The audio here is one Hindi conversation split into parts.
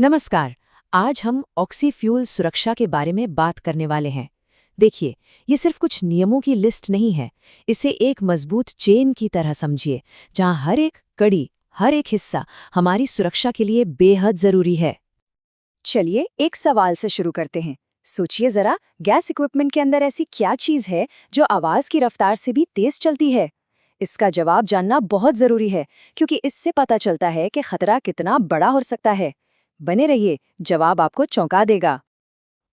नमस्कार। आज हम ऑक्सीफ्यूल सुरक्षा के बारे में बात करने वाले हैं। देखिए, ये सिर्फ कुछ नियमों की लिस्ट नहीं है। इसे एक मजबूत चेन की तरह समझिए, जहां हर एक कड़ी, हर एक हिस्सा हमारी सुरक्षा के लिए बेहद जरूरी है। चलिए एक सवाल से शुरू करते हैं। सोचिए जरा, गैस इक्विपमेंट के अंदर ऐसी क्या चीज है जो आवाज की रफ्तार से भी तेज चलती है? इसका जवाब जानना बहुत जरूरी है, क्योंकि इससे पता चलता है कि खतरा कितना बड़ा हो सकता है। बने रहिए, जवाब आपको चौंका देगा।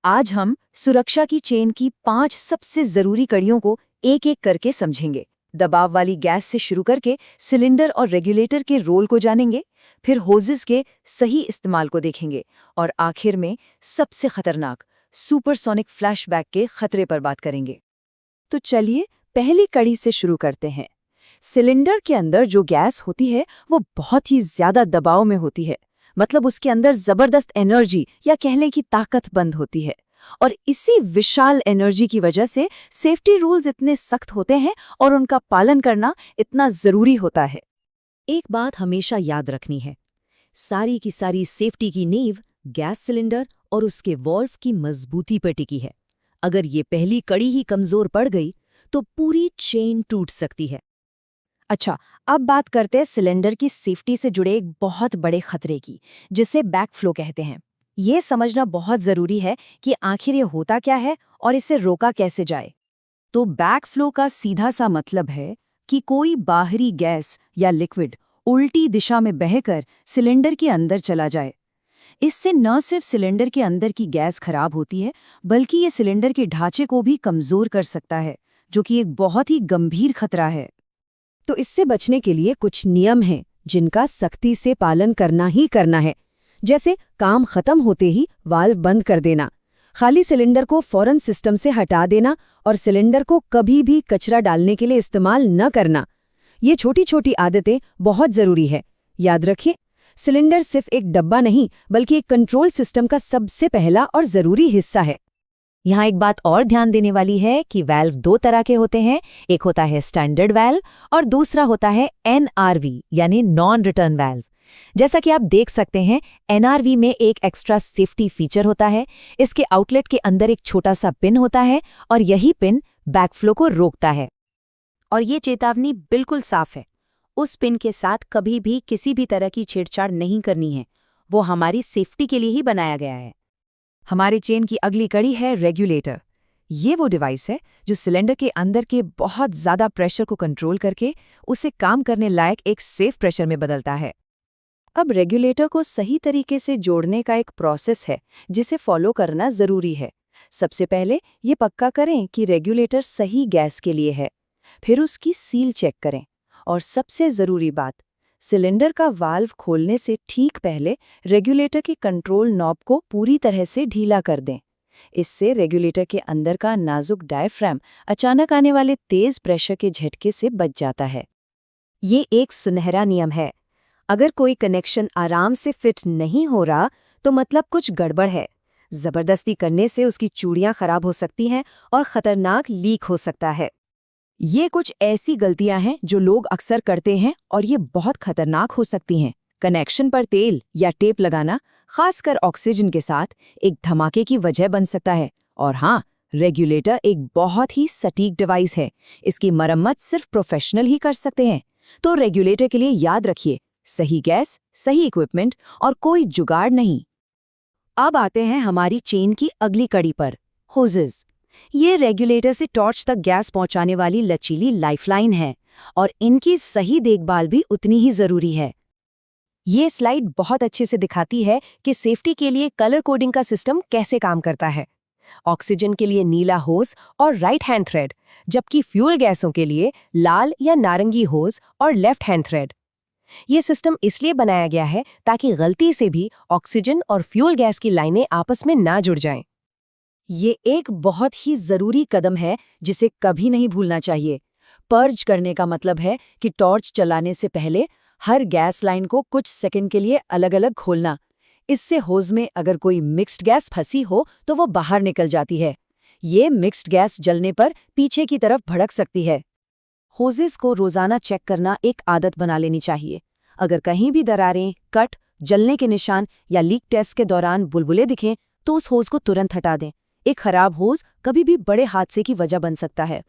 आज हम सुरक्षा की चेन की 5 सबसे जरूरी कड़ियों को एक एक करके समझेंगे। दबाव वाली गैस से शुरू करके सिलेंडर और रेगुलेटर के रोल को जानेंगे, फिर होजेस के सही इस्तेमाल को देखेंगे और आखिर में सबसे खतरनाक सुपरसोनिक फ्लैशबैक के खतरे पर बात करेंगे। तो चलिए पहली कड़ी से शुरू करते हैं। सिलेंडर के अंदर जो गैस होती है वो बहुत ही ज्यादा दबाव में होती है। मतलब उसके अंदर जबरदस्त एनर्जी या कहने की ताकत बंद होती है। और इसी विशाल एनर्जी की वजह से सेफ्टी रूल्स इतने सख्त होते हैं और उनका पालन करना इतना जरूरी होता है। एक बात हमेशा याद रखनी है, सारी की सारी सेफ्टी की नींव गैस सिलेंडर और उसके वॉल्व की मजबूती पर टिकी है। अगर ये पहली कड़ी ही कमजोर पड़ गई तो पूरी चेन टूट सकती है। अच्छा, अब बात करते हैं सिलेंडर की सेफ्टी से जुड़े एक बहुत बड़े खतरे की, जिसे बैकफ्लो कहते हैं। ये समझना बहुत जरूरी है कि आखिर ये होता क्या है और इसे रोका कैसे जाए। तो बैकफ्लो का सीधा सा मतलब है कि कोई बाहरी गैस या लिक्विड उल्टी दिशा में बहकर सिलेंडर के अंदर चला जाए। इससे न सिर्फ सिलेंडर के अंदर की गैस खराब होती है, बल्कि ये सिलेंडर के ढांचे को भी कमजोर कर सकता है, जो कि एक बहुत ही गंभीर खतरा है। तो इससे बचने के लिए कुछ नियम हैं जिनका सख्ती से पालन करना ही करना है। जैसे काम खत्म होते ही वाल्व बंद कर देना, खाली सिलेंडर को फौरन सिस्टम से हटा देना और सिलेंडर को कभी भी कचरा डालने के लिए इस्तेमाल न करना। ये छोटी छोटी आदतें बहुत जरूरी है। याद रखिए, सिलेंडर सिर्फ एक डब्बा नहीं, बल्कि एक कंट्रोल सिस्टम का सबसे पहला और जरूरी हिस्सा है। यहाँ एक बात और ध्यान देने वाली है कि वाल्व 2 तरह के होते हैं। एक होता है स्टैंडर्ड वाल्व और दूसरा होता है एनआरवी यानी नॉन रिटर्न वाल्व। जैसा कि आप देख सकते हैं, एनआरवी में एक एक्स्ट्रा सेफ्टी फीचर होता है। इसके आउटलेट के अंदर एक छोटा सा पिन होता है और यही पिन बैकफ्लो को रोकता है। और ये चेतावनी बिल्कुल साफ है, उस पिन के साथ कभी भी किसी भी तरह की छेड़छाड़ नहीं करनी है। वो हमारी सेफ्टी के लिए ही बनाया गया है। हमारी चेन की अगली कड़ी है रेगुलेटर। ये वो डिवाइस है जो सिलेंडर के अंदर के बहुत ज़्यादा प्रेशर को कंट्रोल करके उसे काम करने लायक एक सेफ प्रेशर में बदलता है। अब रेगुलेटर को सही तरीके से जोड़ने का एक प्रोसेस है जिसे फॉलो करना ज़रूरी है। सबसे पहले ये पक्का करें कि रेगुलेटर सही गैस के लिए है। फिर उसकी सील चेक करें। और सबसे ज़रूरी बात, सिलेंडर का वाल्व खोलने से ठीक पहले रेगुलेटर के कंट्रोल नॉब को पूरी तरह से ढीला कर दें। इससे रेगुलेटर के अंदर का नाजुक डायफ्राम अचानक आने वाले तेज प्रेशर के झटके से बच जाता है। ये एक सुनहरा नियम है। अगर कोई कनेक्शन आराम से फिट नहीं हो रहा तो मतलब कुछ गड़बड़ है। जबरदस्ती करने से उसकी चूड़ियां खराब हो सकती हैं और खतरनाक लीक हो सकता है। ये कुछ ऐसी गलतियां हैं जो लोग अक्सर करते हैं और ये बहुत खतरनाक हो सकती हैं। कनेक्शन पर तेल या टेप लगाना, खासकर ऑक्सीजन के साथ, एक धमाके की वजह बन सकता है। और हाँ, रेगुलेटर एक बहुत ही सटीक डिवाइस है। इसकी मरम्मत सिर्फ प्रोफेशनल ही कर सकते हैं। तो रेगुलेटर के लिए याद रखिए, सही गैस, सही इक्विपमेंट और कोई जुगाड़ नहीं। अब आते हैं हमारी चेन की अगली कड़ी पर, होजेस। ये रेगुलेटर से टॉर्च तक गैस पहुंचाने वाली लचीली लाइफलाइन है और इनकी सही देखभाल भी उतनी ही जरूरी है। ये स्लाइड बहुत अच्छे से दिखाती है कि सेफ्टी के लिए कलर कोडिंग का सिस्टम कैसे काम करता है। ऑक्सीजन के लिए नीला होज और राइट हैंड थ्रेड, जबकि फ्यूल गैसों के लिए लाल या नारंगी होज और लेफ्ट हैंड थ्रेड। ये सिस्टम इसलिए बनाया गया है ताकि गलती से भी ऑक्सीजन और फ्यूल गैस की लाइनें आपस में ना जुड़ जाएं। ये एक बहुत ही जरूरी कदम है जिसे कभी नहीं भूलना चाहिए। पर्ज करने का मतलब है कि टॉर्च चलाने से पहले हर गैस लाइन को कुछ सेकंड के लिए अलग-अलग खोलना। इससे होज में अगर कोई मिक्स्ड गैस फंसी हो तो वो बाहर निकल जाती है। ये मिक्स्ड गैस जलने पर पीछे की तरफ भड़क सकती है। होजेस को रोजाना चेक करना एक आदत बना लेनी चाहिए। अगर कहीं भी दरारें, कट, जलने के निशान या लीक टेस्ट के दौरान बुलबुले दिखें तो उस होज को तुरंत हटा दें। एक खराब होज कभी भी बड़े हादसे की वजह बन सकता है।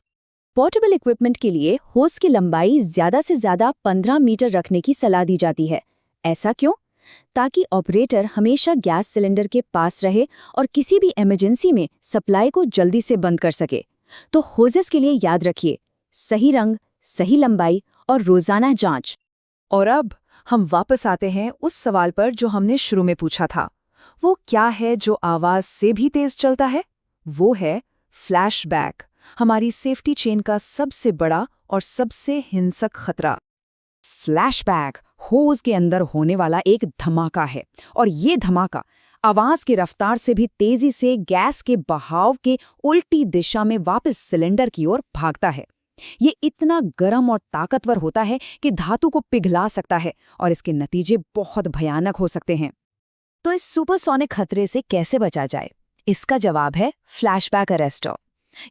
पोर्टेबल इक्विपमेंट के लिए होज की लंबाई ज़्यादा से ज़्यादा 15 मीटर रखने की सलाह दी जाती है। ऐसा क्यों? ताकि ऑपरेटर हमेशा गैस सिलेंडर के पास रहे और किसी भी इमरजेंसी में सप्लाई को जल्दी से बंद कर सके। तो होजेस के लिए याद रखिए, सही रंग, सही लंबाई और रोजाना जांच। और अब हम वापस आते हैं उस सवाल पर जो हमने शुरू में पूछा था। वो क्या है जो आवाज से भी तेज चलता है? वो है फ्लैशबैक, हमारी सेफ्टी चेन का सबसे बड़ा और सबसे हिंसक खतरा। फ्लैशबैक होज के अंदर होने वाला एक धमाका है, और ये धमाका आवाज की रफ्तार से भी तेजी से गैस के बहाव के उल्टी दिशा में वापस सिलेंडर की ओर भागता है। ये इतना गर्म और ताकतवर होता है कि धातु को पिघला सकता है और इसके नतीजे बहुत भयानक हो सकते हैं। तो इस सुपरसोनिक खतरे से कैसे बचा जाए? इसका जवाब है फ्लैशबैक अरेस्टर।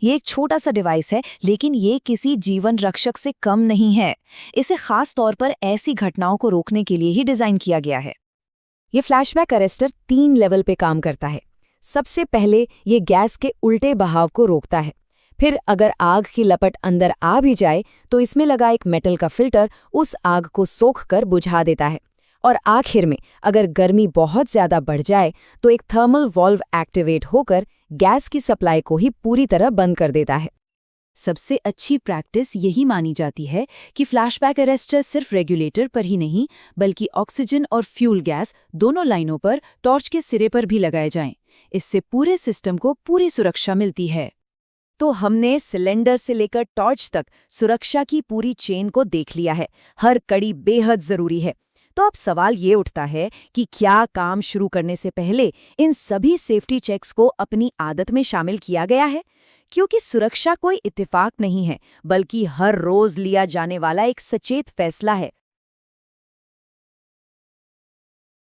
ये एक छोटा सा डिवाइस है, लेकिन ये किसी जीवन रक्षक से कम नहीं है। इसे खास तौर पर ऐसी घटनाओं को रोकने के लिए ही डिजाइन किया गया है। ये फ्लैशबैक अरेस्टर 3 लेवल पे काम करता है। सबसे पहले ये गैस के उल्टे बहाव को रोकता है। फिर अगर आग की लपट अंदर आ भी जाए तो इसमें लगा एक मेटल का फिल्टर उस आग को सोख कर बुझा देता है। और आखिर में अगर गर्मी बहुत ज्यादा बढ़ जाए तो एक थर्मल वॉल्व एक्टिवेट होकर गैस की सप्लाई को ही पूरी तरह बंद कर देता है। सबसे अच्छी प्रैक्टिस यही मानी जाती है कि फ्लैशबैक अरेस्टर सिर्फ रेगुलेटर पर ही नहीं, बल्कि ऑक्सीजन और फ्यूल गैस दोनों लाइनों पर टॉर्च के सिरे पर भी लगाए जाएं। इससे पूरे सिस्टम को पूरी सुरक्षा मिलती है। तो हमने सिलेंडर से लेकर टॉर्च तक सुरक्षा की पूरी चेन को देख लिया है। हर कड़ी बेहद जरूरी है। तो अब सवाल ये उठता है कि क्या काम शुरू करने से पहले इन सभी सेफ्टी चेक्स को अपनी आदत में शामिल किया गया है? क्योंकि सुरक्षा कोई इत्तेफाक नहीं है, बल्कि हर रोज लिया जाने वाला एक सचेत फैसला है।